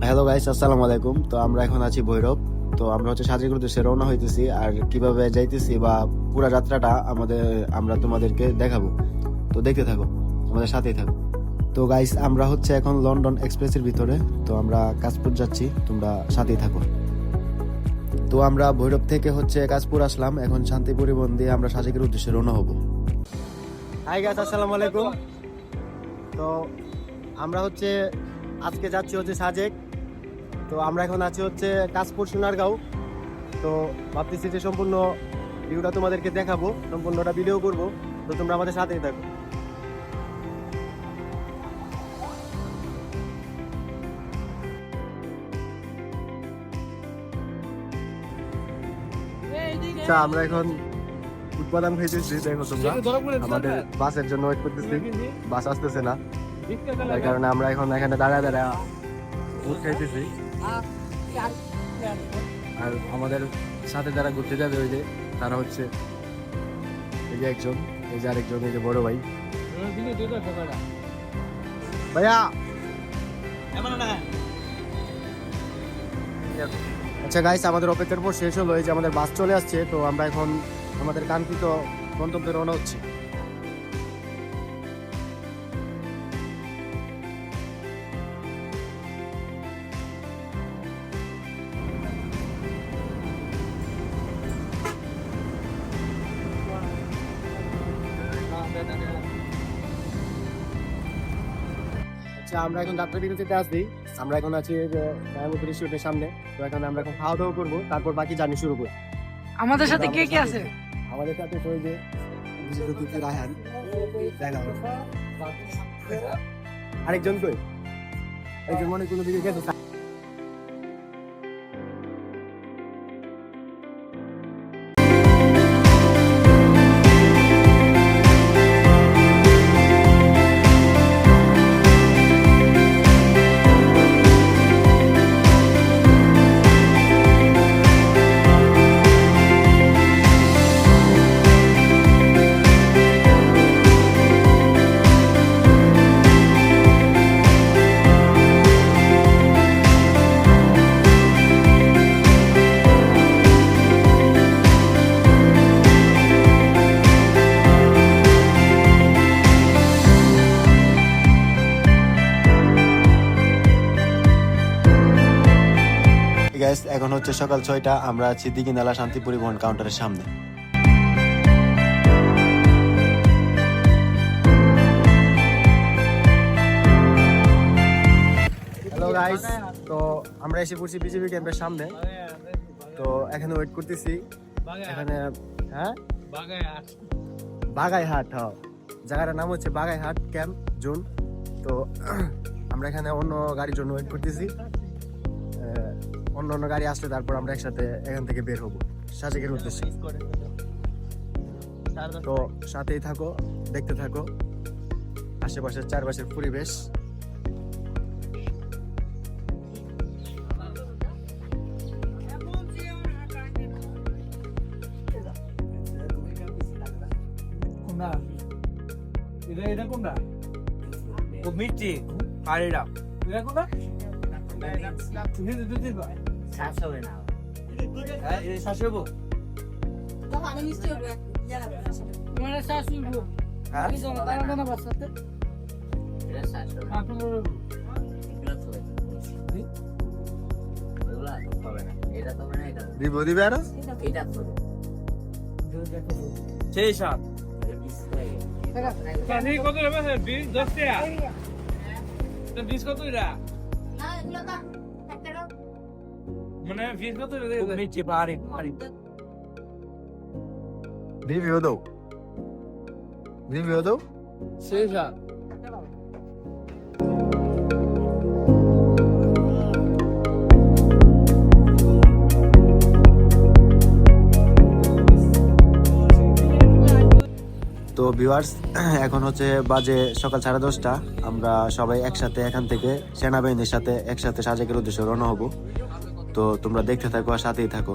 Hello guys, আসসালামু আলাইকুম। তো আমরা এখন আছি ভৈরব। তো আমরা হচ্ছে সাজেকের উদ্দেশ্যে রওনা হইতেছি, আর কিভাবে যাইতেছি বা পুরো যাত্রাটা আমরা তোমাদেরকে দেখাবো। তো দেখতে থাকো, আমাদের সাথেই থাকো। তো গাইস, আমরা হচ্ছে এখন লন্ডন এক্সপ্রেসের ভিতরে। তো আমরা কাশপুর যাচ্ছি, তোমরা সাথেই থাকো। তো আমরা ভৈরব থেকে হচ্ছে কাশপুর আসলাম, এখন শান্তি পরিবহন দিয়ে আমরা সাজেকের উদ্দেশ্যে রওনা হব। হাই গাইস, আসসালামু আলাইকুম। তো আমরা হচ্ছে আজকে যাচ্ছি হচ্ছে সাজেক। তো আমরা এখন আছি হচ্ছে কাশপুর সোনারগাঁও। তো ভাবতেছি যে সম্পূর্ণ ভিডিওটা তোমাদেরকে দেখাবো, সম্পূর্ণটা ভিডিও করবো। তো তোমরা আমাদের সাথেই থাকো। আচ্ছা, আমরা এখন উৎপাদন খাইতেছি। দেখো তোমরা, আমাদের বাসের জন্য ওয়েট করতেছি, বাস আসতেছে না। তার কারণে আমরা এখন এখানে দাঁড়ায় দাঁড়ায় দুধ খাইতেছি। আর আমাদের সাথে যারা ঘুরতে যাবে ওই যে তারা হচ্ছে এই যে একজন, এই যে আরেকজন, এই যে বড় ভাই ভাইয়া। আচ্ছা গাইস, আমাদের অপেক্ষার পর শেষ হলো, এই যে আমাদের বাস চলে আসছে। তো আমরা এখন আমাদের কাঙ্ক্ষিত গন্তব্যে রওনা হচ্ছি। আচ্ছা, আমরা এখন যাত্রা বিরতিতে আসছি। আমরা এখন আছি যে মায়াবতী রিসোর্টের সামনে। তো এখানে আমরা এখন খাওয়া দাওয়া করবো, তারপর বাকি জার্নি শুরু করবো। আমাদের সাথে কে কে আছে? আমাদের সাথে তো ওই যে রায়হান, আরেকজন কই, আরেকজন মনে কোনো দিকে গেছে। এখন হচ্ছে সকাল 6টা, আমরা আছি দিঘিনালা শান্তি পরিবহন কাউন্টারের সামনে। হ্যালো গাইস, তো আমরা এসে পড়ছি বিজেপি ক্যাম্পের সামনে। তো এখানে ওয়েট করতেছি। এখানে হ্যাঁ, বাগাইহাট, হ্যাঁ, জায়গাটার নাম হচ্ছে বাগাইহাট ক্যাম্প জোন। তো আমরা এখানে অন্য গাড়ির জন্য ওয়েট করতেছি। অন্য গাড়ি আসলে তারপর আমরা একসাথে এখান থেকে বের হবো সাজেকের উদ্দেশ্যে। তো সাথেই থাকো, দেখতে থাকো আশেপাশের চারপাশের পরিবেশ। এটা কোনটা? ও মিষ্টি পাড়িটা। এটা কোনটা? দিবে আরো সেই সাত কত দশ টাকা বিশ কত মানে ফিস কত মিষ্টি পাহাড়ি রিভিউ দাও, রিভিউ দাও। সেই সাত তো ভিউয়ার্স, এখন হচ্ছে বাজে সকাল 10:30। আমরা সবাই একসাথে এখান থেকে সেনাবাহিনীর সাথে একসাথে সাজেকের উদ্দেশ্যে রওনা হব। তো তোমরা দেখতে থাকো আর সাথেই থাকো।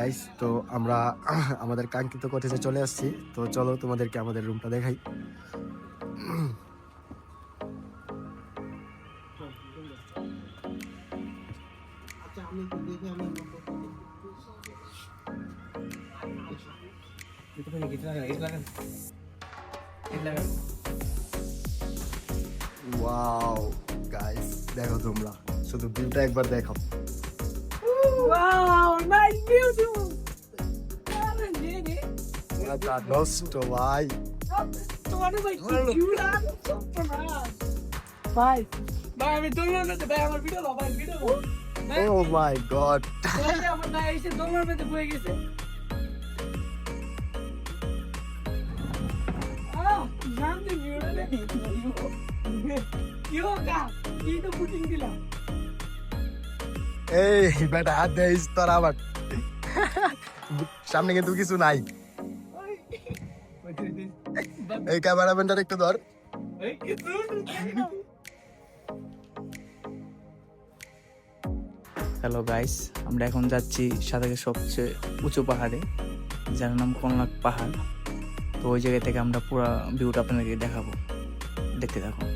গাইস, তো আমরা আমাদের কাঙ্ক্ষিত কটেজে চলে আসছি। তো চলো তোমাদেরকে আমাদের রুমটা দেখাই। ওয়াও গাইস, দেখো তোমরা শুধু ভিউটা একবার দেখো। Wow, nice view, dude. নষ্ট ভাই। তোমাদের ভাই কি view লাগে ভাই। ভাই আমি দৌড়ার মধ্যে ভাই আমার ভিডিও লো ভাই ভিডিও লো। ও মাই গড। ভাই আমার ভাই এসে দৌড়ার মধ্যে বয়ে গেছে। জানতে ভিডিও দেখি। ইয়ো কা কি তো পুটিং দিলা। এই বেটা দেইস তোর আবার সামনে কিন্তু কিছু নাই। এই ক্যামেরাম্যানটার একটু ধর। এই কি তুই হ্যালো গাইস, আমরা এখন যাচ্ছি সাদেকের সবচেয়ে উঁচু পাহাড়ে, যার নাম কোনলাক পাহাড়। তো ওই জায়গা থেকে আমরা পুরো ভিউটা আপনাদেরকে দেখাবো, দেখতে থাকুন।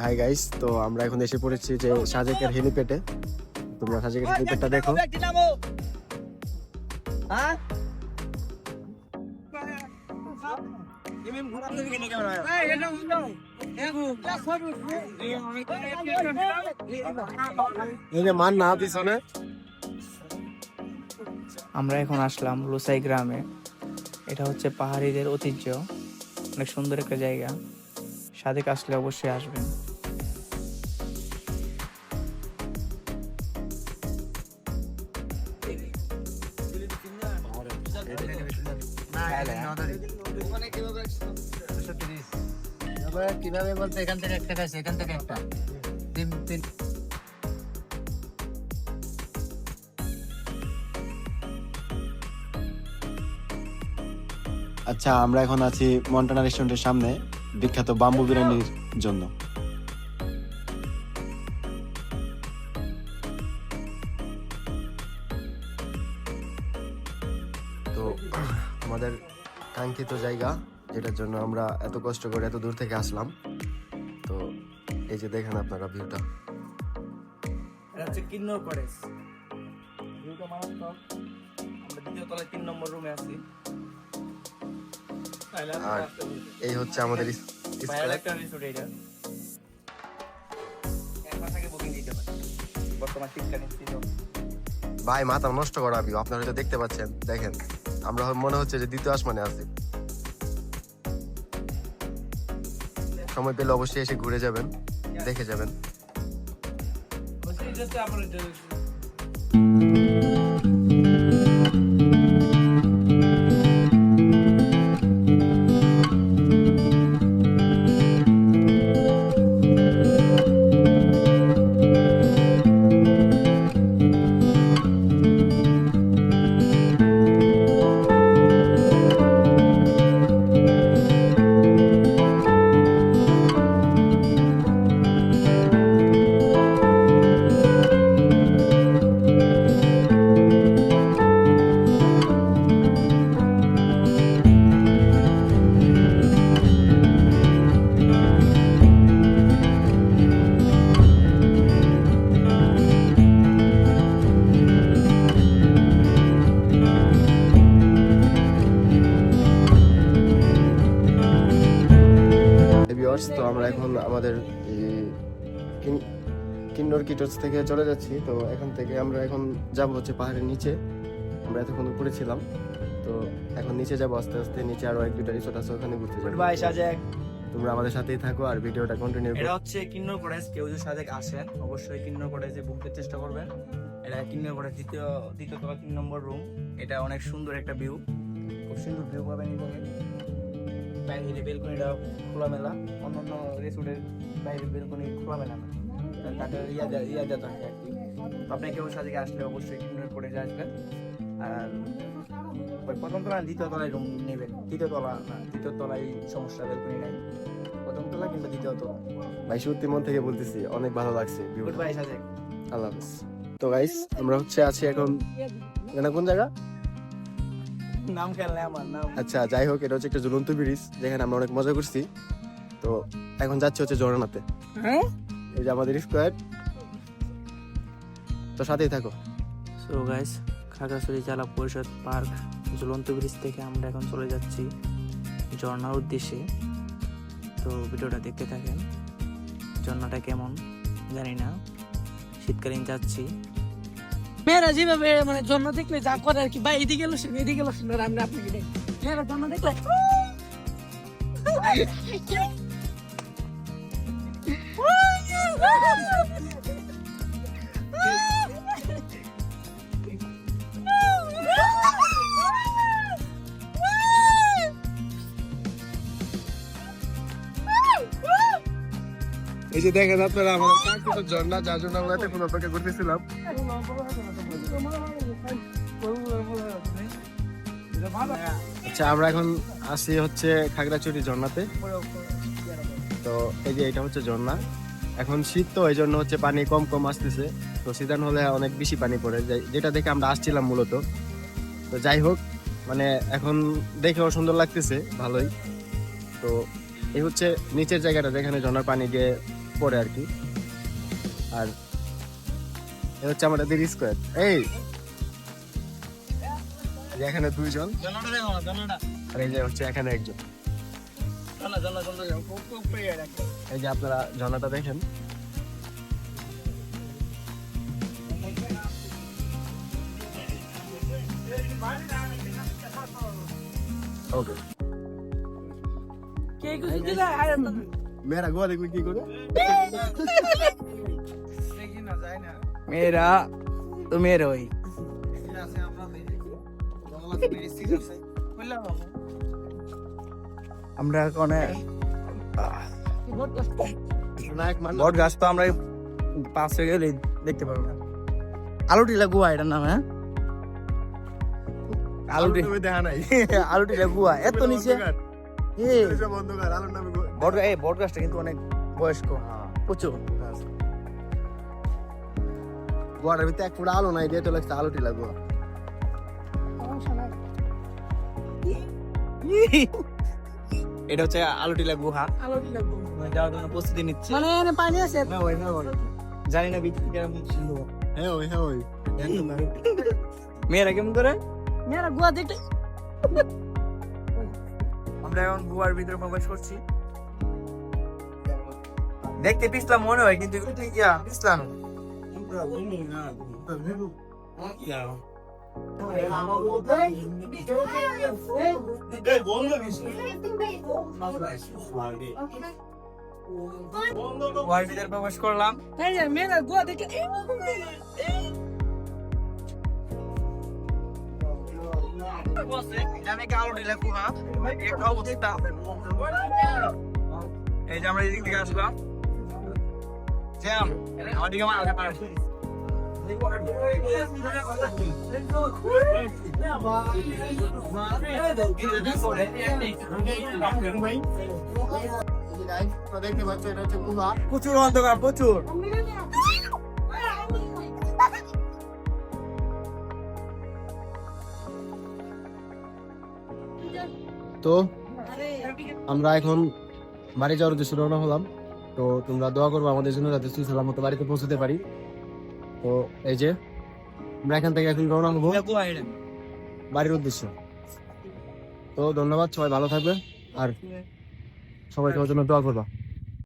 হাই গাইস, তো আমরা এখন এসে পড়েছি যে সাজেকের হেলিপ্যাডে। তোমরা সাজেকের হেলিপ্যাডটা দেখো। এই যে মান না পিছনে। আমরা এখন আসলাম লুসাই গ্রামে। এটা হচ্ছে পাহাড়িদের ঐতিহ্য, অনেক সুন্দর একটা জায়গা। সাদেক আসলে অবশ্যই আসবেন। কিভাবে বলতে এখান থেকে একটা খাইছে, এখান থেকে একটা তিন আচ্ছা, আমরা এখন আছি মন্টানা রেস্টুরেন্টের সামনে বিখ্যাত বাম্বু বিরিয়ানির জন্য। তো আমাদের কাঙ্ক্ষিত জায়গা, যেটার জন্য আমরা এত কষ্ট করে এত দূর থেকে আসলাম। তো এই যে দেখেন আপনারা ভিউটা। এটা হচ্ছে কিন্নর কটেজ। ভিউটা মারাত্মক। আমরা দ্বিতীয় তলায় 3 নম্বর রুমে আছি। আর এই হচ্ছে আমাদের বাইরে একটা রিসোর্ট এটা। এক মাস আগে বুকিং দিতে পারে। বর্তমান শীতকালীন সিজন। ভাই মাথা নষ্ট করা ভিউ, আপনারা হয়তো দেখতে পাচ্ছেন। দেখেন, আমরা মনে হচ্ছে যে দ্বিতীয় আসমানে আছি। সময় পেলে অবশ্যই এসে ঘুরে যাবেন, দেখে যাবেন। এটা হচ্ছে আমার তো আমরা এখন আমাদের কিন্নর কিটোস থেকে চলে যাচ্ছি। তো এখান থেকে আমরা এখন যাব হচ্ছে পাহাড়ের নিচে। আমরা এতক্ষণ উপরে ছিলাম, তো এখন নিচে যাবো আস্তে আস্তে, নিচে আরো এক দুটা রিসোর্ট আছে, ওখানে ঘুরতে যাবো। ভাই সাজেক, তোমরা আমাদের সাথেই থাকো আর ভিডিওটা কন্টিনিউ এটা করো। হচ্ছে কিন্নর কটেজ। কেউ যদি সাজেক আসেন অবশ্যই কিন্নর কটেজে বুকতে চেষ্টা করবেন। এটা কিন্নর কটেজ দ্বিতীয় তলা 3 নম্বর রুম। এটা অনেক সুন্দর একটা ভিউ, খুব সুন্দর ভিউ পাবেন এখানে। বাইরে বেলকনিটা খোলামেলা, অন্যান্য রিসোর্টের বাইরে বেলকনি খোলামেলা না, তাদের ইয়াদা থাকে আর কি। তো আপনি কেউ সাজেকে আসলে অবশ্যই কিন্নর কটেজে আসবেন। আর ওই প্রথম তলা দ্বিতীয় তলায় রুম নেবেন। দ্বিতীয় তলায় সমস্যা, বেলকনি নাই। প্রথম তলা কিংবা দ্বিতীয় তলা। ভাই সত্যি মন থেকে বলতেছি অনেক ভালো লাগছে গুড ভিউটা। বাই সাজেক। আল্লাহ হাফেজ। তো গাইস আমরা আছি এখন, এটা কোন জায়গা? নাম খেয়াল নেই আমার নাম। আচ্ছা যাই হোক, এটা হচ্ছে একটা ঝুলন্ত ব্রিজ যেখানে আমরা অনেক মজা করছি। তো এখন যাচ্ছি হচ্ছে ঝর্ণাতে। হ্যাঁ, এই যে আমাদের স্কোয়ার, তো সাথেই থাকো। সো গাইস, খাগড়াছড়ি জেলা পরিষদ পার্ক ঝুলন্ত ব্রিজ থেকে আমরা এখন চলে যাচ্ছি ঝর্ণার উদ্দেশ্যে। তো ভিডিওটা দেখতে থাকেন। ঝর্ণাটা কেমন জানি না, শীতকালীন যাচ্ছি। মেয়েরা যেভাবে মানে জন্ম দেখলে যা করে আর কি, ভাই এদিকে গেল এদিকে গেল আমরা আপনাকে দেখি মেয়েরা জন্ম দেখলে এই যে দেখেন আপনারা আমাদের কাঙ্ক্ষিত ঝর্ণা, যার জন্য আমরা এতক্ষণ অপেক্ষা করতেছিলাম। আচ্ছা আমরা এখন আসি হচ্ছে খাগড়াছড়ি ঝর্ণাতে। তো এই যে এটা হচ্ছে ঝর্ণা। এখন শীত তো এই জন্য হচ্ছে পানি কম কম আসতেছে, তো সিজন হলে অনেক বেশি পানি পড়ে, যেটা দেখে আমরা আসছিলাম মূলত। তো যাই হোক, মানে এখন দেখেও সুন্দর লাগতেছে ভালোই। তো এই হচ্ছে নিচের জায়গাটা যেখানে ঝর্ণার পানি গিয়ে পড়ে আর কি। আর এই হচ্ছে আমাদের স্কোয়ার। এই যে এখানে দুইজন, আর এই যে হচ্ছে এখানে একজন। এই যে আপনারা ঝর্ণাটা দেখেন। ওকে, কে কিছু দিলে আরে মেয়েরা গোয়া দেখবে কি করে। মেয়েরা তো মেয়েরা ওই আমরা এখন বট গাছ তো আমরা পাশে গেলে দেখতে পারবো। আলুটিলা গুয়া এটার নাম। হ্যাঁ, আলুটি দেখা নাই। আলুটিলা গুয়া এত নিচে। বন্ধুকার আলোর নামে বট গাছটা কিন্তু অনেক বয়স্ক, প্রচুর। গোয়াটার ভিতরে এক ফুটা আলো নাই, দিয়ে তো লাগছে আলোটি লাগবো। এটা হচ্ছে আলুটিলা গুহা, আলো দিলে যাওয়ার জন্য প্রস্তুতি নিচ্ছে। মানে এনে পানি আছে জানি না ভিতরে কেমন সুন্দর। হ্যাঁ ওই হ্যাঁ ওই মেয়েরা কেমন করে। মেয়েরা গুয়া দেখলে আমরা এখন গুহার ভিতরে প্রবেশ করছি। দেখতে পিছলাম মনে হয়, কিন্তু পিছলাম গুহার ভিতরে প্রবেশ করলাম। এই যে মেয়েরা গুয়া দেখলে এই যে আমরা এদিক থেকে আসলাম। আমার দিকে দেখতে পাচ্ছ এটা হচ্ছে গুহা। প্রচুর অন্ধকার, প্রচুর। তো আমরা এখন বাড়ি যাওয়ার উদ্দেশ্যে রওনা হলাম। তো তোমরা দোয়া করবো আমাদের জন্য যাতে সুসালামত বাড়িতে পৌঁছতে পারি। তো এই যে আমরা এখান থেকে এখন রওনা হবো বাড়ির উদ্দেশ্যে। তো ধন্যবাদ, সবাই ভালো থাকবে আর সবাই সবার জন্য দোয়া করবা।